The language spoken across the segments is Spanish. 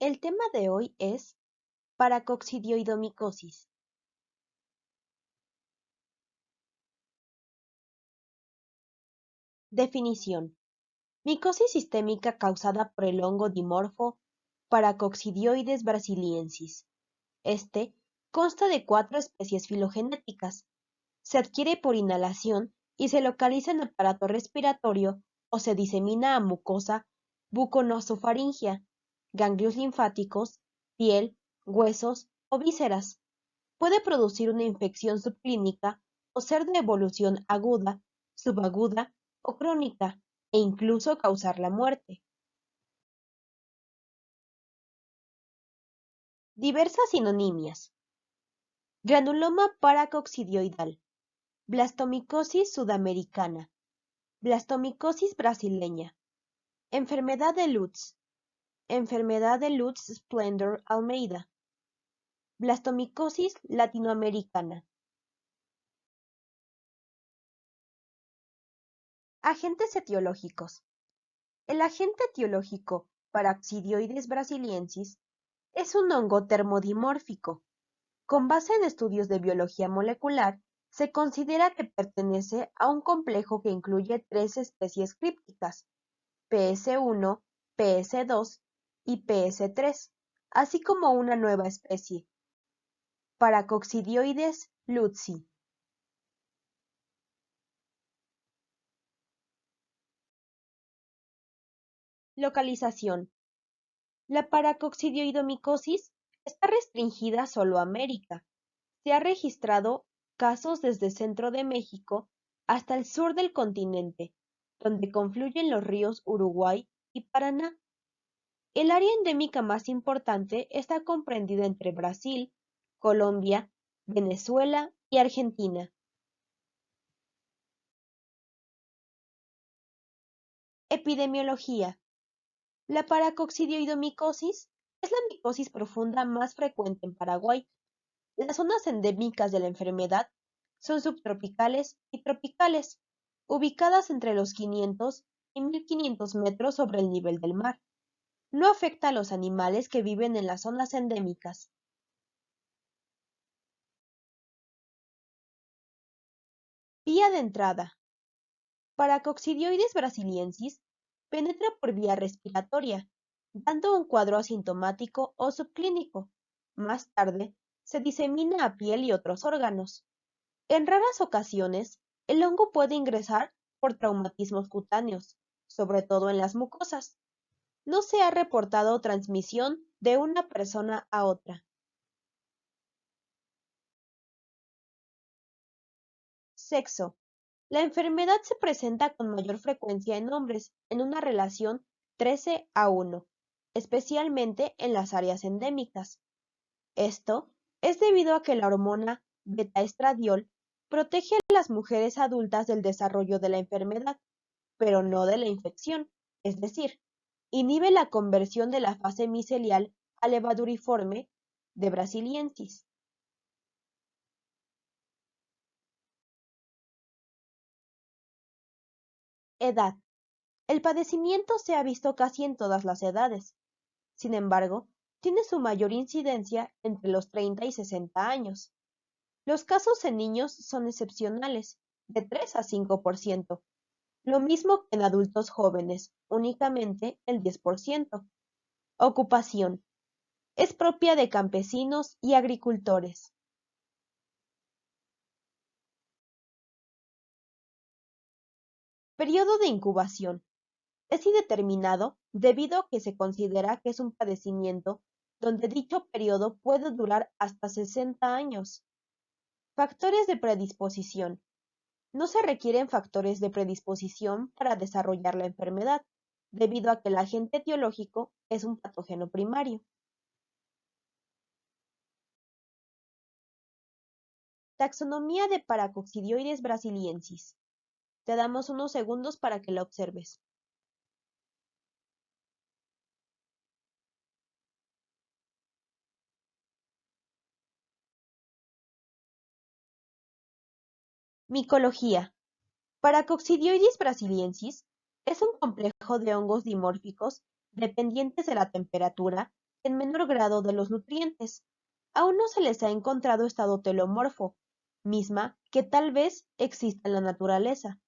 El tema de hoy es paracoccidioidomicosis. Definición: micosis sistémica causada por el hongo dimorfo Paracoccidioides brasiliensis. Este consta de 4 especies filogenéticas. Se adquiere por inhalación y se localiza en aparato respiratorio o se disemina a mucosa buconosofaringea, ganglios linfáticos, piel, huesos o vísceras. Puede producir una infección subclínica o ser de evolución aguda, subaguda o crónica, e incluso causar la muerte. Diversas sinonimias: granuloma paracoccidioidal, blastomicosis sudamericana, blastomicosis brasileña, enfermedad de Lutz, enfermedad de Lutz-Splendor Almeida, blastomicosis latinoamericana. Agentes etiológicos. El agente etiológico Paracoccidioides brasiliensis es un hongo termodimórfico. Con base en estudios de biología molecular, se considera que pertenece a un complejo que incluye 3 especies crípticas, PS1, PS2 y PS3, así como una nueva especie, Paracoccidioides lutzi. Localización: la paracoccidioidomicosis está restringida solo a América. Se ha registrado casos desde centro de México hasta el sur del continente, donde confluyen los ríos Uruguay y Paraná. El área endémica más importante está comprendida entre Brasil, Colombia, Venezuela y Argentina. Epidemiología. La paracoccidioidomicosis es la micosis profunda más frecuente en Paraguay. Las zonas endémicas de la enfermedad son subtropicales y tropicales, ubicadas entre los 500 y 1500 metros sobre el nivel del mar. No afecta a los animales que viven en las zonas endémicas. Vía de entrada. Paracoccidioides brasiliensis penetra por vía respiratoria, dando un cuadro asintomático o subclínico. Más tarde, se disemina a piel y otros órganos. En raras ocasiones, el hongo puede ingresar por traumatismos cutáneos, sobre todo en las mucosas. No se ha reportado transmisión de una persona a otra. Sexo. La enfermedad se presenta con mayor frecuencia en hombres, en una relación 13:1, especialmente en las áreas endémicas. Esto es debido a que la hormona betaestradiol protege a las mujeres adultas del desarrollo de la enfermedad, pero no de la infección, es decir, inhibe la conversión de la fase micelial a levaduriforme de brasiliensis. Edad. El padecimiento se ha visto casi en todas las edades. Sin embargo, tiene su mayor incidencia entre los 30 y 60 años. Los casos en niños son excepcionales, de 3 a 5%, lo mismo que en adultos jóvenes, únicamente el 10%. Ocupación. Es propia de campesinos y agricultores. Periodo de incubación. Es indeterminado debido a que se considera que es un padecimiento donde dicho periodo puede durar hasta 60 años. Factores de predisposición. No se requieren factores de predisposición para desarrollar la enfermedad, debido a que el agente etiológico es un patógeno primario. Taxonomía de Paracoccidioides brasiliensis. Te damos unos segundos para que la observes. Micología. Paracoccidioides brasiliensis es un complejo de hongos dimórficos dependientes de la temperatura en menor grado de los nutrientes. Aún no se les ha encontrado estado telomorfo, misma que tal vez exista en la naturaleza.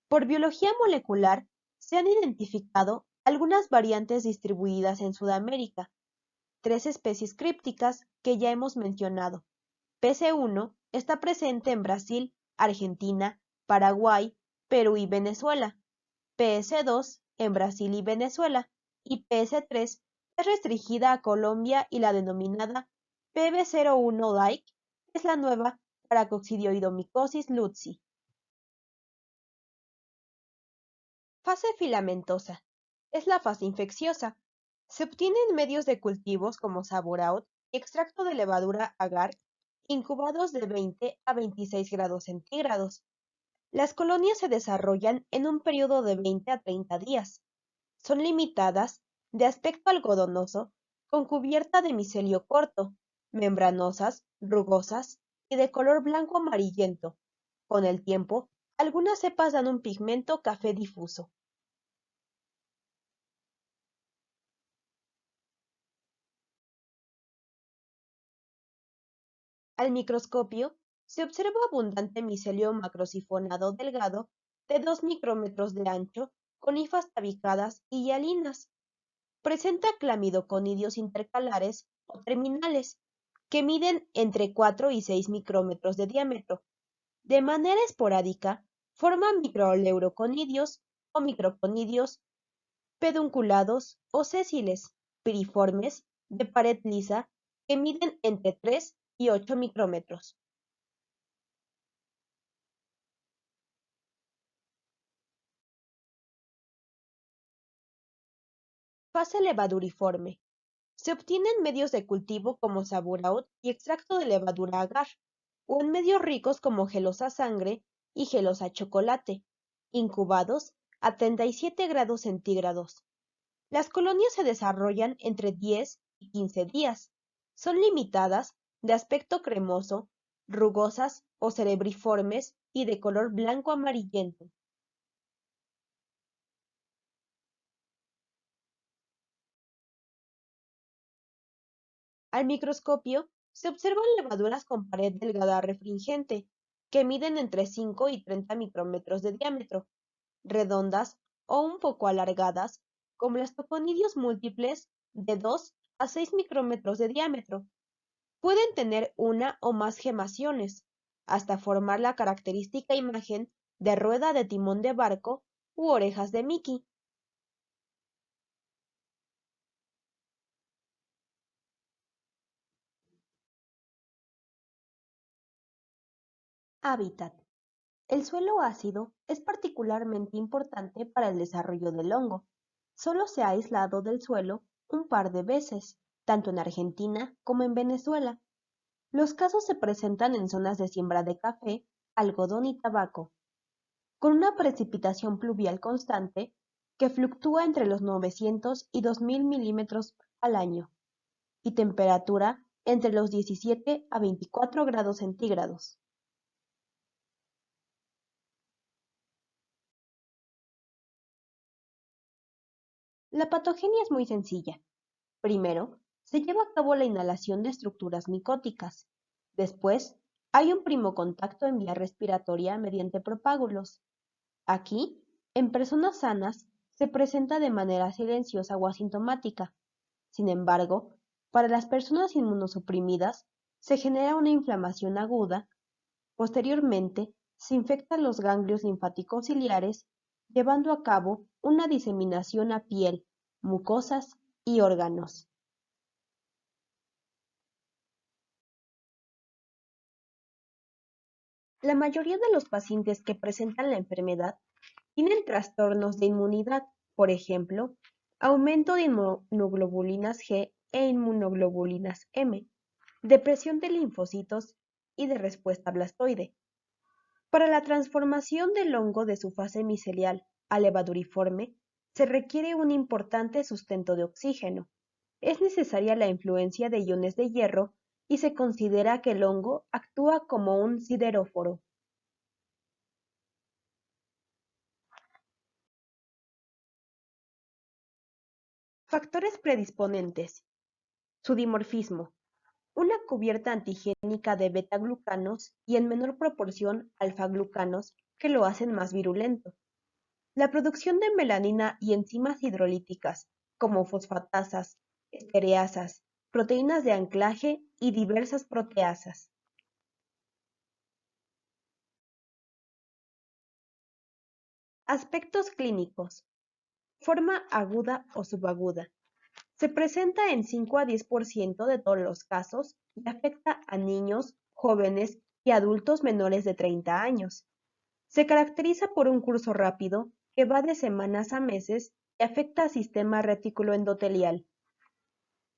Por biología molecular, se han identificado algunas variantes distribuidas en Sudamérica, tres especies crípticas que ya hemos mencionado. PC1 está presente en Brasil, Argentina, Paraguay, Perú y Venezuela. PS2 en Brasil y Venezuela, y PS3 es restringida a Colombia y la denominada PB01-like es la nueva Paracoccidioidomicosis lutzi. Fase filamentosa. Es la fase infecciosa. Se obtiene en medios de cultivos como Saburaut y extracto de levadura agar incubados de 20 a 26 grados centígrados. Las colonias se desarrollan en un periodo de 20 a 30 días. Son limitadas, de aspecto algodonoso, con cubierta de micelio corto, membranosas, rugosas y de color blanco amarillento. Con el tiempo, algunas cepas dan un pigmento café difuso. Al microscopio, se observa abundante micelio macrosifonado delgado de 2 micrómetros de ancho, con hifas tabicadas y hialinas. Presenta clamidoconidios intercalares o terminales, que miden entre 4 y 6 micrómetros de diámetro. De manera esporádica, forman microleucoconidios o microconidios pedunculados o sésiles, piriformes, de pared lisa, que miden entre 3 y 8 micrómetros. Fase levaduriforme. Se obtiene en medios de cultivo como Saburaut y extracto de levadura agar, o en medios ricos como gelosa sangre y gelosa chocolate, incubados a 37 grados centígrados. Las colonias se desarrollan entre 10 y 15 días. Son limitadas, de aspecto cremoso, rugosas o cerebriformes y de color blanco amarillento. Al microscopio se observan levaduras con pared delgada refringente, que miden entre 5 y 30 micrómetros de diámetro, redondas o un poco alargadas, como las toponidios múltiples de 2 a 6 micrómetros de diámetro. Pueden tener una o más gemaciones, hasta formar la característica imagen de rueda de timón de barco u orejas de Mickey. Hábitat. El suelo ácido es particularmente importante para el desarrollo del hongo. Solo se ha aislado del suelo un par de veces, tanto en Argentina como en Venezuela. Los casos se presentan en zonas de siembra de café, algodón y tabaco, con una precipitación pluvial constante que fluctúa entre los 900 y 2000 milímetros al año, y temperatura entre los 17 a 24 grados centígrados. La patogenia es muy sencilla. Primero, se lleva a cabo la inhalación de estructuras micóticas. Después, hay un primo contacto en vía respiratoria mediante propágulos. Aquí, en personas sanas, se presenta de manera silenciosa o asintomática. Sin embargo, para las personas inmunosuprimidas, se genera una inflamación aguda. Posteriormente, se infectan los ganglios linfáticos ciliares, llevando a cabo una diseminación a piel, mucosas y órganos. La mayoría de los pacientes que presentan la enfermedad tienen trastornos de inmunidad, por ejemplo, aumento de inmunoglobulinas G e inmunoglobulinas M, depresión de linfocitos y de respuesta blastoide. Para la transformación del hongo de su fase micelial a levaduriforme, se requiere un importante sustento de oxígeno. Es necesaria la influencia de iones de hierro y se considera que el hongo actúa como un sideróforo. Factores predisponentes. Su dimorfismo, una cubierta antigénica de beta-glucanos y en menor proporción alfa-glucanos que lo hacen más virulento. La producción de melanina y enzimas hidrolíticas, como fosfatasas, estereasas, proteínas de anclaje y diversas proteasas. Aspectos clínicos. Forma aguda o subaguda. Se presenta en 5 a 10% de todos los casos y afecta a niños, jóvenes y adultos menores de 30 años. Se caracteriza por un curso rápido que va de semanas a meses y afecta al sistema reticuloendotelial.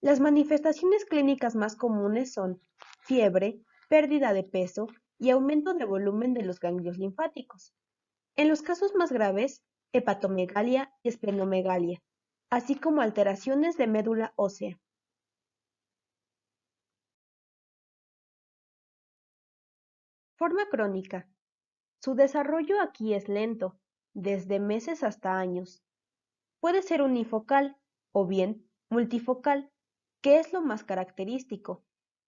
Las manifestaciones clínicas más comunes son fiebre, pérdida de peso y aumento de volumen de los ganglios linfáticos. En los casos más graves, hepatomegalia y esplenomegalia, así como alteraciones de médula ósea. Forma crónica. Su desarrollo aquí es lento, desde meses hasta años. Puede ser unifocal o bien multifocal, que es lo más característico.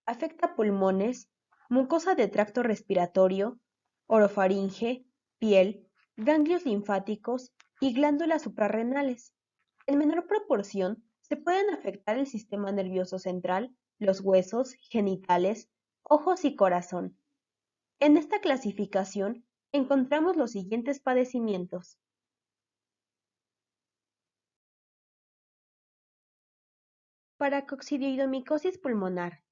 Afecta pulmones, mucosa de tracto respiratorio, orofaringe, piel, ganglios linfáticos y glándulas suprarrenales. En menor proporción, se pueden afectar el sistema nervioso central, los huesos, genitales, ojos y corazón. En esta clasificación encontramos los siguientes padecimientos. Paracoccidioidomicosis pulmonar.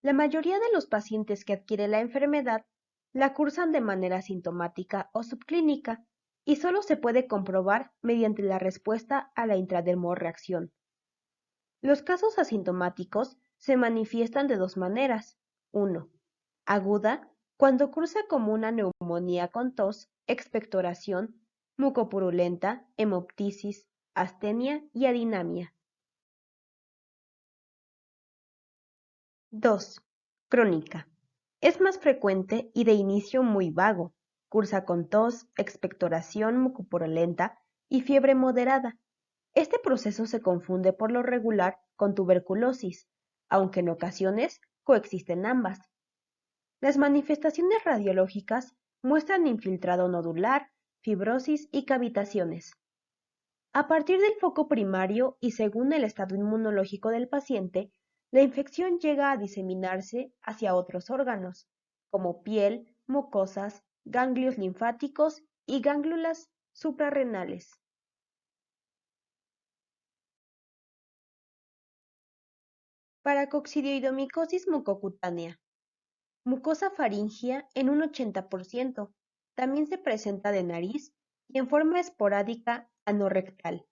La mayoría de los pacientes que adquieren la enfermedad la cursan de manera sintomática o subclínica y solo se puede comprobar mediante la respuesta a la intradermorreacción. Los casos asintomáticos se manifiestan de dos maneras. 1. Aguda, cuando cursa como una neumonía con tos, expectoración, mucopurulenta, hemoptisis, astenia y adinamia. 2. Crónica. Es más frecuente y de inicio muy vago. Cursa con tos, expectoración mucopurulenta y fiebre moderada. Este proceso se confunde por lo regular con tuberculosis, aunque en ocasiones coexisten ambas. Las manifestaciones radiológicas muestran infiltrado nodular, fibrosis y cavitaciones. A partir del foco primario y según el estado inmunológico del paciente, la infección llega a diseminarse hacia otros órganos, como piel, mucosas, ganglios linfáticos y glándulas suprarrenales. Paracoccidioidomicosis mucocutánea. Mucosa faríngea en un 80%. También se presenta de nariz y en forma esporádica anorrectal.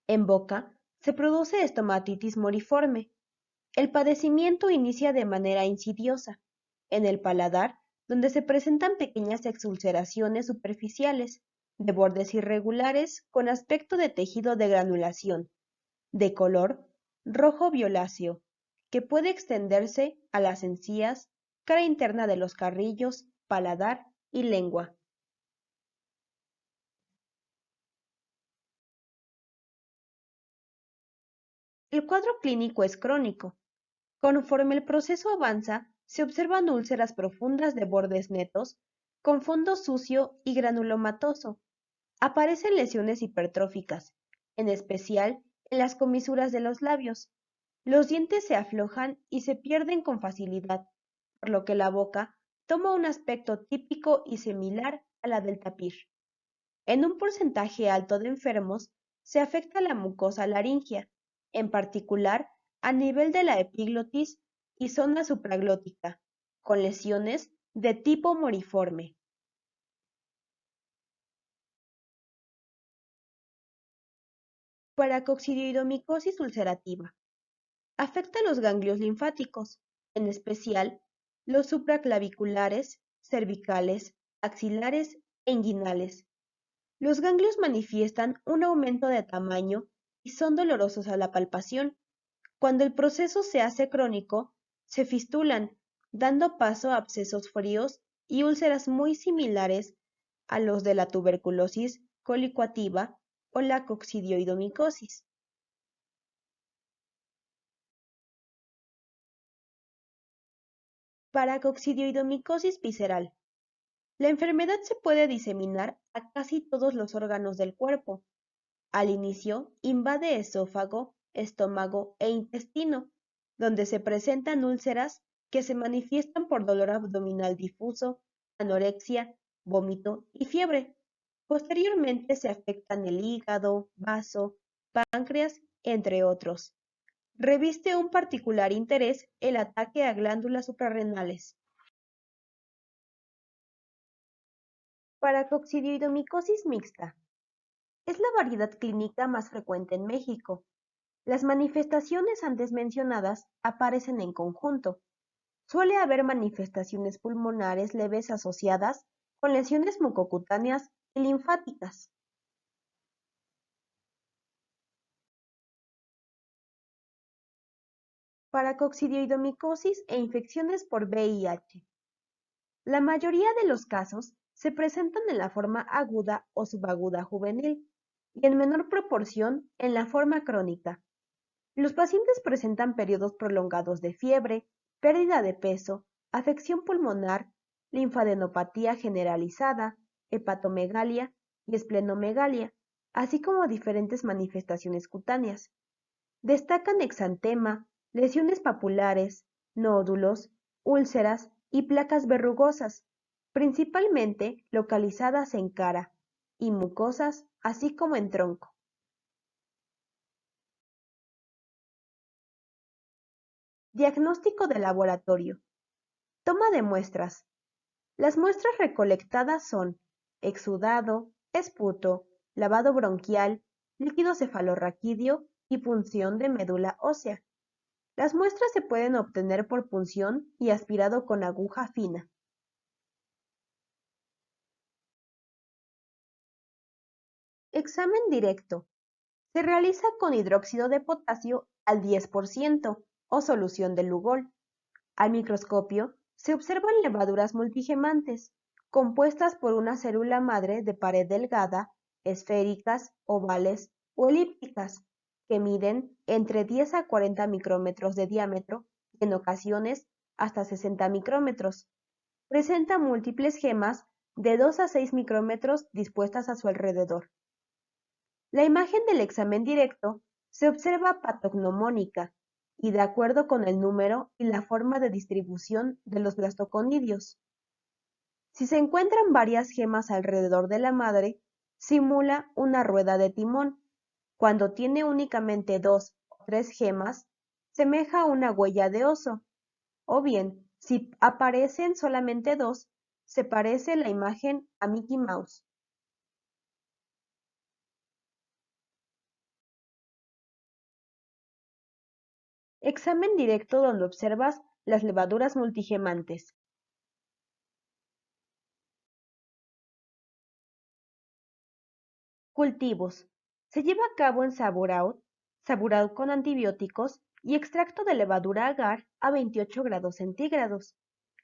En boca se produce estomatitis moriforme. El padecimiento inicia de manera insidiosa, en el paladar, donde se presentan pequeñas exulceraciones superficiales, de bordes irregulares con aspecto de tejido de granulación, de color rojo violáceo, que puede extenderse a las encías, cara interna de los carrillos, paladar y lengua. El cuadro clínico es crónico. Conforme el proceso avanza, se observan úlceras profundas de bordes netos, con fondo sucio y granulomatoso. Aparecen lesiones hipertróficas, en especial en las comisuras de los labios. Los dientes se aflojan y se pierden con facilidad, por lo que la boca toma un aspecto típico y similar a la del tapir. En un porcentaje alto de enfermos se afecta la mucosa laringea, en particular a nivel de la epiglotis y zona supraglótica, con lesiones de tipo moriforme. Paracoccidioidomicosis ulcerativa. Afecta los ganglios linfáticos, en especial los supraclaviculares, cervicales, axilares e inguinales. Los ganglios manifiestan un aumento de tamaño y son dolorosos a la palpación. Cuando el proceso se hace crónico, se fistulan, dando paso a abscesos fríos y úlceras muy similares a los de la tuberculosis colicoactiva o la coccidioidomicosis. Paracoccidioidomicosis visceral. La enfermedad se puede diseminar a casi todos los órganos del cuerpo. Al inicio, invade esófago, estómago e intestino, donde se presentan úlceras que se manifiestan por dolor abdominal difuso, anorexia, vómito y fiebre. Posteriormente se afectan el hígado, vaso, páncreas, entre otros. Reviste un particular interés el ataque a glándulas suprarrenales. Paracoccidioidomicosis mixta. Es la variedad clínica más frecuente en México. Las manifestaciones antes mencionadas aparecen en conjunto. Suele haber manifestaciones pulmonares leves asociadas con lesiones mucocutáneas y linfáticas. Paracoccidioidomicosis e infecciones por VIH. La mayoría de los casos se presentan en la forma aguda o subaguda juvenil y en menor proporción en la forma crónica. Los pacientes presentan periodos prolongados de fiebre, pérdida de peso, afección pulmonar, linfadenopatía generalizada, hepatomegalia y esplenomegalia, así como diferentes manifestaciones cutáneas. Destacan exantema, lesiones papulares, nódulos, úlceras y placas verrugosas, principalmente localizadas en cara, y mucosas, así como en tronco. Diagnóstico de laboratorio. Toma de muestras. Las muestras recolectadas son exudado, esputo, lavado bronquial, líquido cefalorraquídeo y punción de médula ósea. Las muestras se pueden obtener por punción y aspirado con aguja fina. Examen directo. Se realiza con hidróxido de potasio al 10% o solución de Lugol. Al microscopio se observan levaduras multigemantes, compuestas por una célula madre de pared delgada, esféricas, ovales o elípticas, que miden entre 10 a 40 micrómetros de diámetro y en ocasiones hasta 60 micrómetros. Presenta múltiples gemas de 2 a 6 micrómetros dispuestas a su alrededor. La imagen del examen directo se observa patognomónica y de acuerdo con el número y la forma de distribución de los blastoconidios. Si se encuentran varias gemas alrededor de la madre, simula una rueda de timón. Cuando tiene únicamente 2 o 3 gemas, semeja una huella de oso. O bien, si aparecen solamente 2, se parece la imagen a Mickey Mouse. Examen directo donde observas las levaduras multigemantes. Cultivos. Se lleva a cabo en sabouraud con antibióticos y extracto de levadura agar a 28 grados centígrados.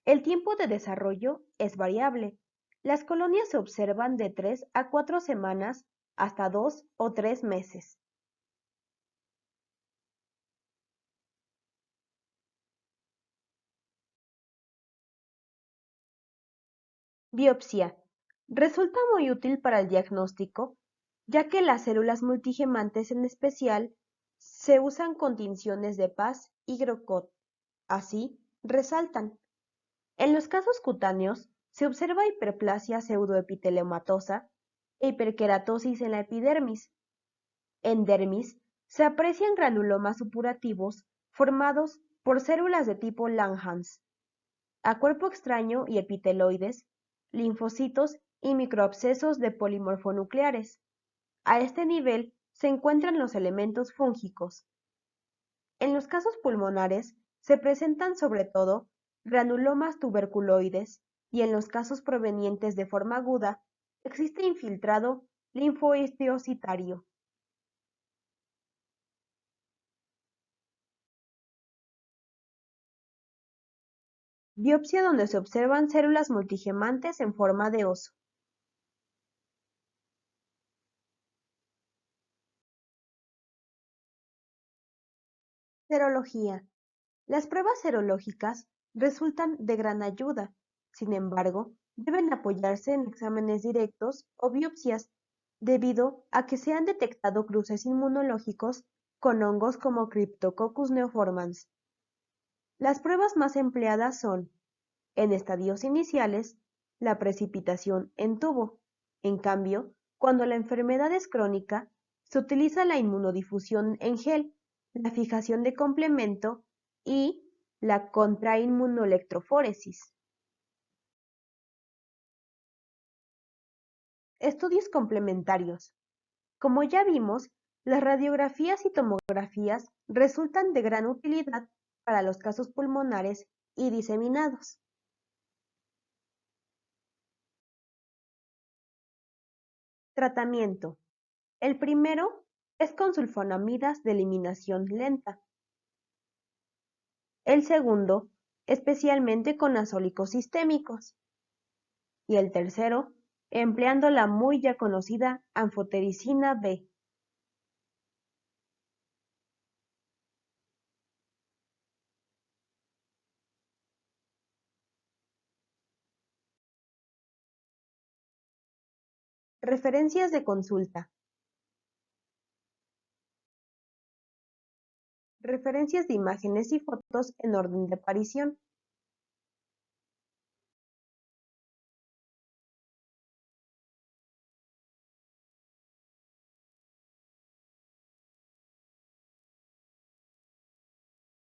El tiempo de desarrollo es variable. Las colonias se observan de 3 a 4 semanas hasta 2 o 3 meses. Biopsia. Resulta muy útil para el diagnóstico, ya que las células multigemantes en especial se usan con tinciones de Paz y Grocott. Así, resaltan. En los casos cutáneos se observa hiperplasia pseudoepiteliomatosa e hiperkeratosis en la epidermis. En dermis se aprecian granulomas supurativos formados por células de tipo Langhans, a cuerpo extraño y epiteloides, linfocitos y microabscesos de polimorfonucleares. A este nivel se encuentran los elementos fúngicos. En los casos pulmonares se presentan sobre todo granulomas tuberculoides y en los casos provenientes de forma aguda existe infiltrado linfohistiocytario. Biopsia donde se observan células multigemantes en forma de oso. Serología. Las pruebas serológicas resultan de gran ayuda. Sin embargo, deben apoyarse en exámenes directos o biopsias, debido a que se han detectado cruces inmunológicos con hongos como Cryptococcus neoformans. Las pruebas más empleadas son, en estadios iniciales, la precipitación en tubo. En cambio, cuando la enfermedad es crónica, se utiliza la inmunodifusión en gel, la fijación de complemento y la contrainmunoelectroforesis. Estudios complementarios. Como ya vimos, las radiografías y tomografías resultan de gran utilidad para los casos pulmonares y diseminados. Tratamiento. El primero es con sulfonamidas de eliminación lenta. El segundo, especialmente con azólicos sistémicos. Y el tercero, empleando la muy ya conocida anfotericina B. Referencias de consulta. Referencias de imágenes y fotos en orden de aparición.